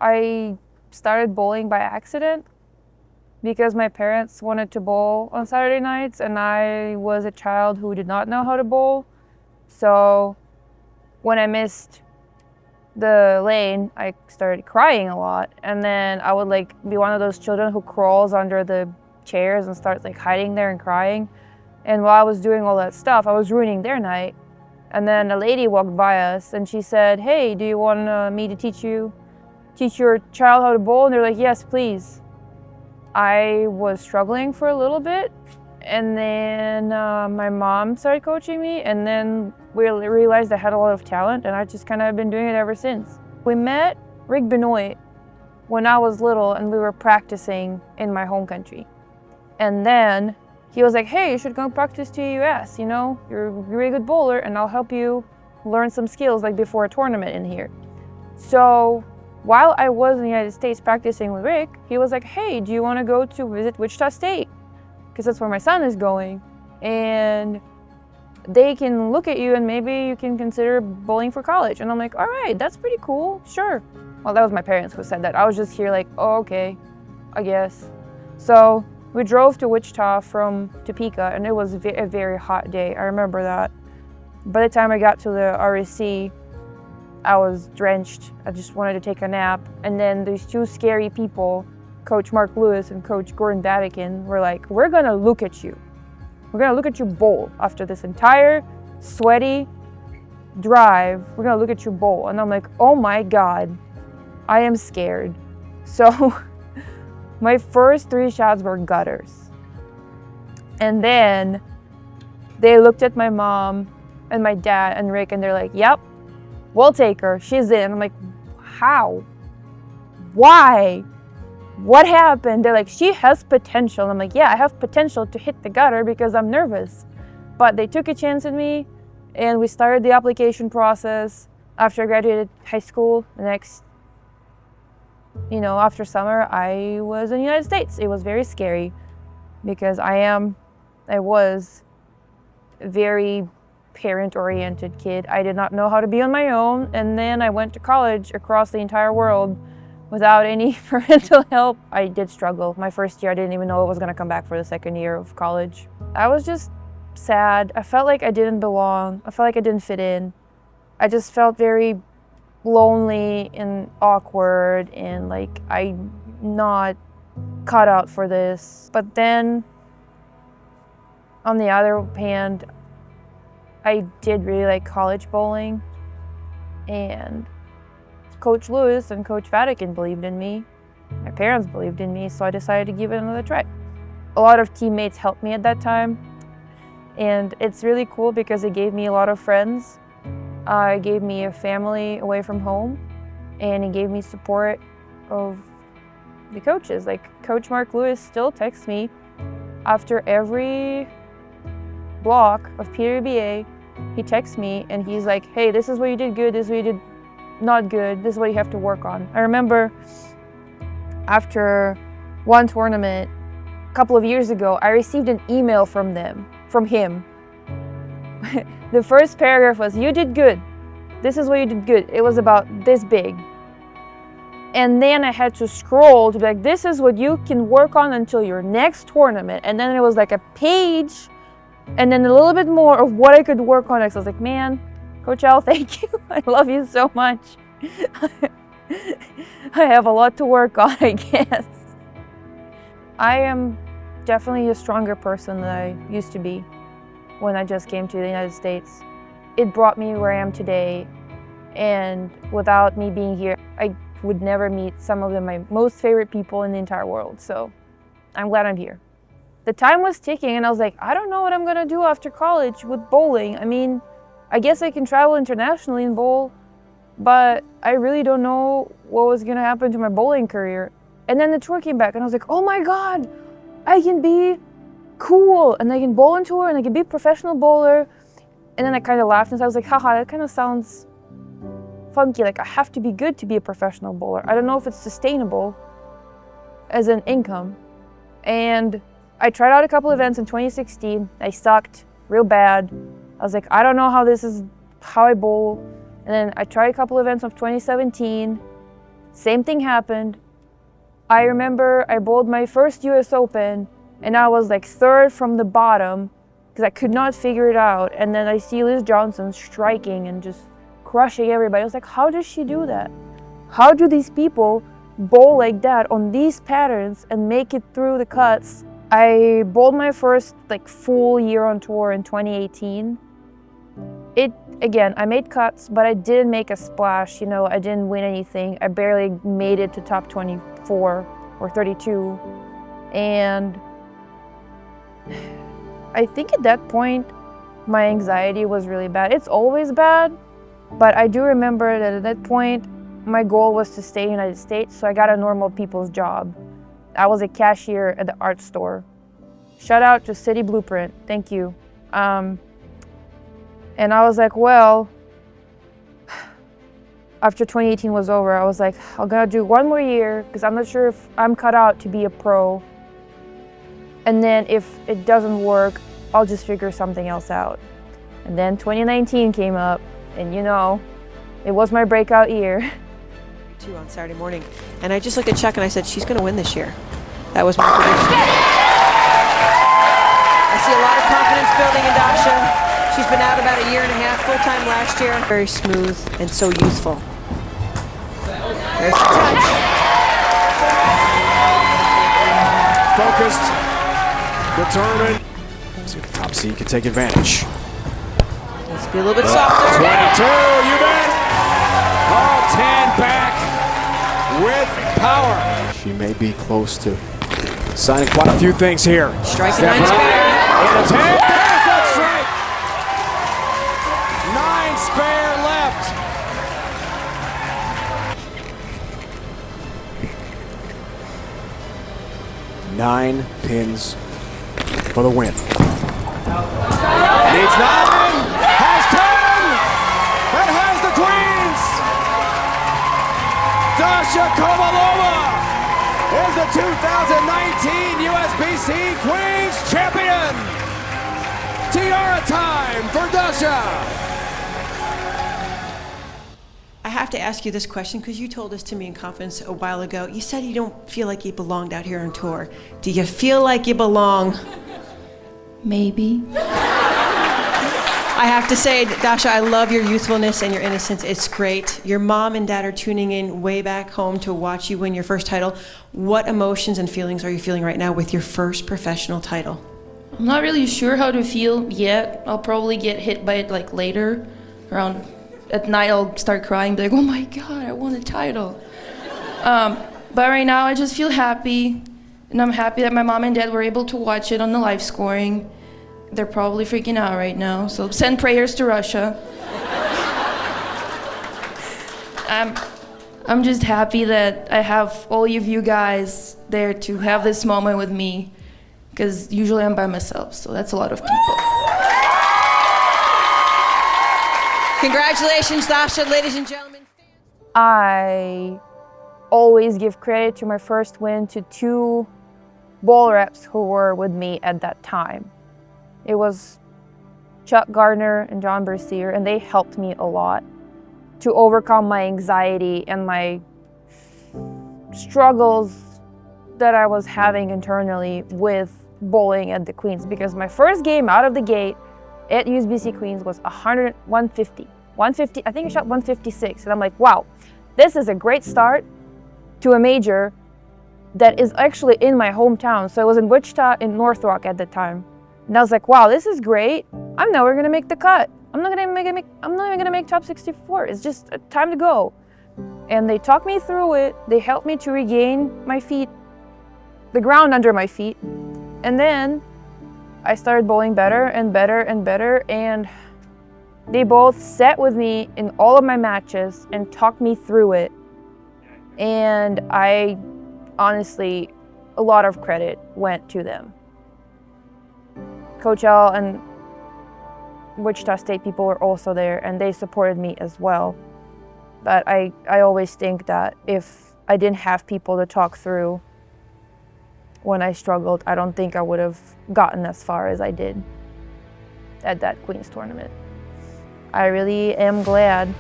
I started bowling by accident because my parents wanted to bowl on Saturday nights and I was a child who did not know how to bowl. So when I missed the lane, I started crying a lot. And then I would like be one of those children who crawls under the chairs and starts like hiding there and crying. And while I was doing all that stuff, I was ruining their night. And then a lady walked by us and she said, "Hey, do you want me to teach your child how to bowl?" And they're like, "Yes, please." I was struggling for a little bit, and then my mom started coaching me, and then we realized I had a lot of talent, and I just kind of been doing it ever since. We met Rick Benoit when I was little, and we were practicing in my home country. And then he was like, "Hey, you should go practice to US, you know, you're a really good bowler, and I'll help you learn some skills like before a tournament in here." So while I was in the United States practicing with Rick, he was like, "Hey, do you want to go to visit Wichita State? Because that's where my son is going. And they can look at you and maybe you can consider bowling for college." And I'm like, "All right, that's pretty cool, sure." Well, that was my parents who said that. I was just here like, "Oh, okay, I guess." So we drove to Wichita from Topeka, and it was a very hot day. I remember that. By the time I got to the RSC, I was drenched. I just wanted to take a nap. And then these two scary people, Coach Mark Lewis and Coach Gordon Vatican, were like, "We're gonna look at you. We're gonna look at you bowl after this entire sweaty drive. We're gonna look at you bowl." And I'm like, "Oh my God, I am scared." So my first 3 shots were gutters. And then they looked at my mom and my dad and Rick, and they're like, "Yep, we'll take her. She's in." I'm like, "How? Why? What happened?" They're like, "She has potential." And I'm like, "Yeah, I have potential to hit the gutter because I'm nervous." But they took a chance in me, and we started the application process. After I graduated high school, the next, after summer, I was in the United States. It was very scary because I was a very parent-oriented kid. I did not know how to be on my own, and then I went to college across the entire world without any parental help. I did struggle. My first year, I didn't even know I was going to come back for the second year of college. I was just sad. I felt like I didn't belong. I felt like I didn't fit in. I just felt very lonely and awkward and like I'm not cut out for this. But then, on the other hand, I did really like college bowling, and Coach Lewis and Coach Vatican believed in me. My parents believed in me, so I decided to give it another try. A lot of teammates helped me at that time, and it's really cool because it gave me a lot of friends. It gave me a family away from home, and it gave me support of the coaches. Like Coach Mark Lewis still texts me after every block of PWBA. He texts me and he's like, "Hey, this is what you did good, this is what you did not good, this is what you have to work on." I remember after one tournament a couple of years ago, I received an email from him. The first paragraph was, "You did good. This is what you did good." It was about this big. And then I had to scroll to be like, "This is what you can work on until your next tournament." And then it was like a page and then a little bit more of what I could work on next. I was like, "Man, Coach Al, thank you. I love you so much." I have a lot to work on, I guess. I am definitely a stronger person than I used to be when I just came to the United States. It brought me where I am today, and without me being here, I would never meet some of my most favorite people in the entire world, so I'm glad I'm here. The time was ticking, and I was like, I don't know what I'm gonna do after college with bowling. I mean, I guess I can travel internationally and bowl, but I really don't know what was gonna happen to my bowling career. And then the tour came back, and I was like, oh my God, I can be cool, and I can bowl on tour, and I can be a professional bowler. And then I kind of laughed, and I was like, haha, that kind of sounds funky. Like, I have to be good to be a professional bowler. I don't know if it's sustainable as an income. And I tried out a couple events in 2016. I sucked real bad. I was like, I don't know how this is, how I bowl. And then I tried a couple events of 2017, Same thing happened. I remember I bowled my first US Open and I was like third from the bottom because I could not figure it out. And then I see Liz Johnson striking and just crushing everybody. I was like, how does she do that? How do these people bowl like that on these patterns and make it through the cuts? I bowled my first like full year on tour in 2018. Again, I made cuts, but I didn't make a splash. You know, I didn't win anything. I barely made it to top 24 or 32. And I think at that point, my anxiety was really bad. It's always bad, but I do remember that at that point, my goal was to stay in the United States, so I got a normal people's job. I was a cashier at the art store. Shout out to City Blueprint, thank you. And I was like, well, after 2018 was over, I was like, I'm gonna do one more year because I'm not sure if I'm cut out to be a pro. And then if it doesn't work, I'll just figure something else out. And then 2019 came up, and you know, it was my breakout year. On Saturday morning, and I just looked at Chuck and I said, she's gonna win this year. That was my prediction. I see a lot of confidence building in Dasha. She's been out about a year and a half, full-time last year. Very smooth and so youthful. There's the touch. Focused, determined. See if the top seed can take advantage. Let's be a little bit softer. 22, you bet. All 10 back with power. She may be close to signing quite a few things here. Striking 9 spare. And a 10. That's right. 9 spare left. Nine pins for the win. Needs 9. Has 10. And has the queens. Dasha Kovalova is the 2019 USBC Queens Champion. Tiara time for Dasha. I have to ask you this question because you told this to me in confidence a while ago. You said you don't feel like you belonged out here on tour. Do you feel like you belong? Maybe. I have to say, Dasha, I love your youthfulness and your innocence. It's great. Your mom and dad are tuning in way back home to watch you win your first title. What emotions and feelings are you feeling right now with your first professional title? I'm not really sure how to feel yet. I'll probably get hit by it like later. Around at night I'll start crying, be like, oh my God, I won a title. But right now I just feel happy. And I'm happy that my mom and dad were able to watch it on the live scoring. They're probably freaking out right now, so send prayers to Russia. I'm just happy that I have all of you guys there to have this moment with me, because usually I'm by myself, so that's a lot of people. Congratulations, Dasha, ladies and gentlemen. I always give credit to my first win to 2 bowl reps who were with me at that time. It was Chuck Gardner and John Bercier, and they helped me a lot to overcome my anxiety and my struggles that I was having internally with bowling at the Queens, because my first game out of the gate at USBC Queens was 150. I think I shot 156, and I'm like, wow, this is a great start to a major that is actually in my hometown. So it was in Wichita in North Rock at the time. And I was like, wow, this is great. I'm never gonna make the cut. I'm not even gonna make top 64. It's just time to go. And they talked me through it. They helped me to regain my feet, the ground under my feet. And then I started bowling better and better and better. And they both sat with me in all of my matches and talked me through it. And I honestly, a lot of credit went to them. Coach L and Wichita State people were also there, and they supported me as well. But I always think that if I didn't have people to talk through when I struggled, I don't think I would have gotten as far as I did at that Queens tournament. I really am glad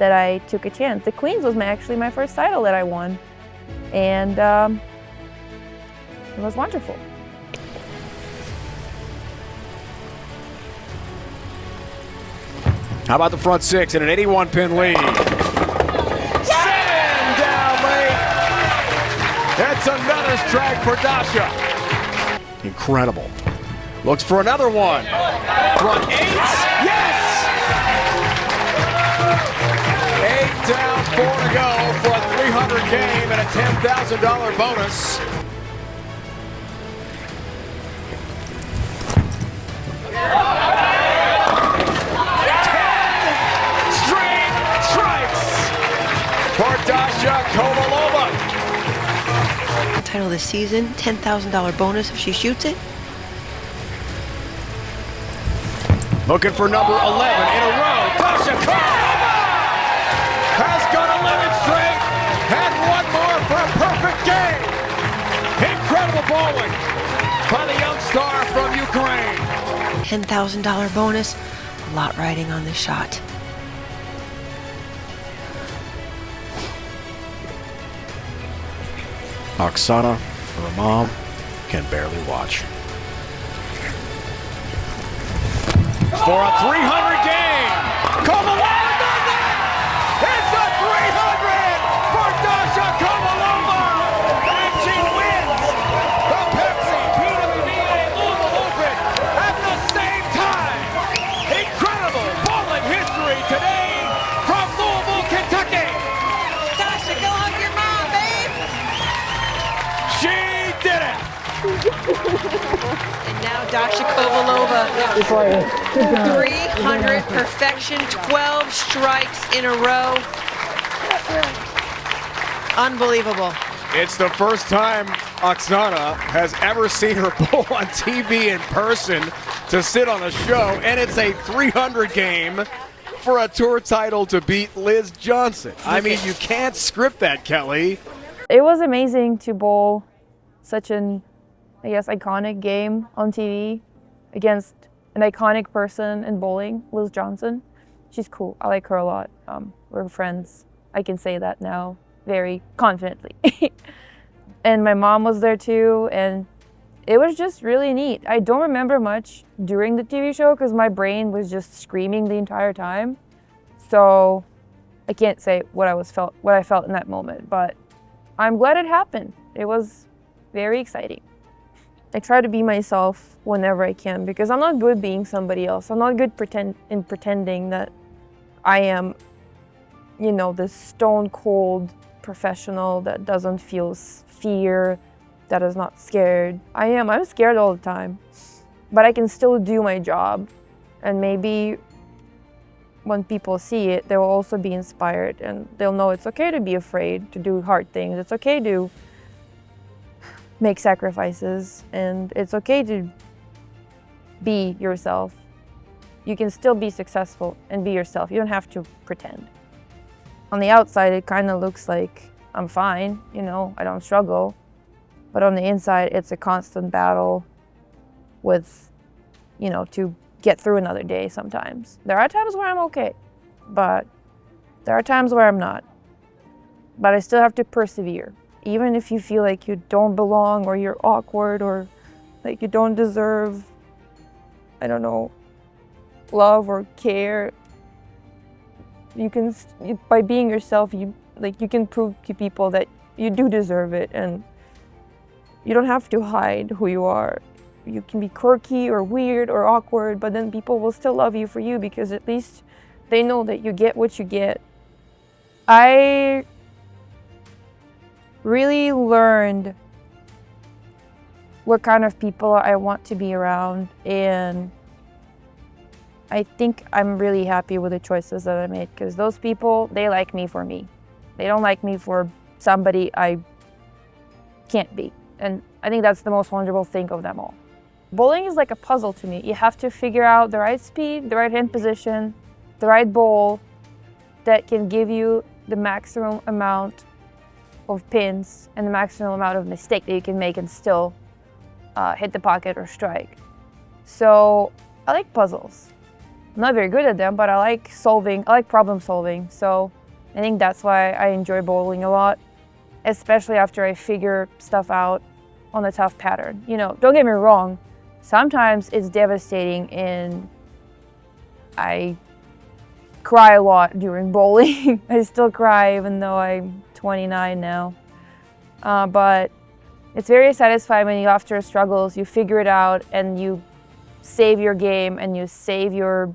that I took a chance. The Queens was actually my first title that I won, and it was wonderful. How about the front six in an 81-pin lead? Send down late. That's another strike for Dasha. Incredible. Looks for another one. Front eight. Yes! 8 down, 4 to go for a 300 game and a $10,000 bonus. For Dasha Kovalova. Title of the season, $10,000 bonus if she shoots it. Looking for number 11 in a row. Dasha Kovalova has got 11 straight and one more for a perfect game. Incredible bowling by the young star from Ukraine. $10,000 bonus, a lot riding on this shot. Oksana, her mom, can barely watch. For a 300 game, Kovalova does it! It's a 300 for Dasha Kovalova! And she wins the Pepsi PWBA Louisville Open at the same time! Incredible bowling history today from Louisville, Kentucky! Dasha, go hug your mom, babe! She did it! And now Dasha Kovalova, 300 perfection, 12 strikes in a row. Unbelievable. It's the first time Oksana has ever seen her bowl on TV in person to sit on a show, and it's a 300 game for a tour title to beat Liz Johnson. I mean, you can't script that, Kelly. It was amazing to bowl such an, I guess, iconic game on TV against an iconic person in bowling, Liz Johnson. She's cool. I like her a lot. We're friends. I can say that now very confidently. And my mom was there too, and it was just really neat. I don't remember much during the TV show because my brain was just screaming the entire time. So I can't say what I felt in that moment, but I'm glad it happened. It was very exciting. I try to be myself whenever I can because I'm not good being somebody else. I'm not good pretending that I am, you know, this stone cold professional that doesn't feel fear, that is not scared. I'm scared all the time, but I can still do my job. And maybe when people see it, they will also be inspired and they'll know it's okay to be afraid, to do hard things. It's okay to make sacrifices, and it's okay to be yourself. You can still be successful and be yourself. You don't have to pretend. On the outside, it kind of looks like I'm fine, you know, I don't struggle. But on the inside, it's a constant battle with, you know, to get through another day sometimes. There are times where I'm okay, but there are times where I'm not. But I still have to persevere. Even if you feel like you don't belong or you're awkward or like you don't deserve, I don't know, love or care, by being yourself, you can prove to people that you do deserve it, and you don't have to hide who you are. You can be quirky or weird or awkward, but then people will still love you for you because at least they know that you get what you get. I really learned what kind of people I want to be around, and I think I'm really happy with the choices that I made because those people, they like me for me. They don't like me for somebody I can't be. And I think that's the most wonderful thing of them all. Bowling is like a puzzle to me. You have to figure out the right speed, the right hand position, the right bowl that can give you the maximum amount of pins and the maximum amount of mistake that you can make and still hit the pocket or strike. So I like puzzles. I'm not very good at them, but I like problem solving. So I think that's why I enjoy bowling a lot, especially after I figure stuff out on a tough pattern. You know, don't get me wrong, sometimes it's devastating and I cry a lot during bowling. I still cry even though I'm 29 now. But it's very satisfying when you, after struggles, you figure it out and you save your game and you save your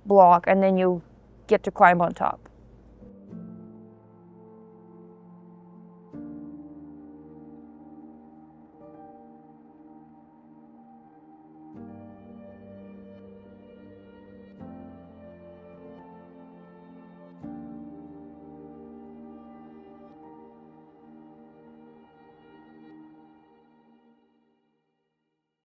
block and then you get to climb on top.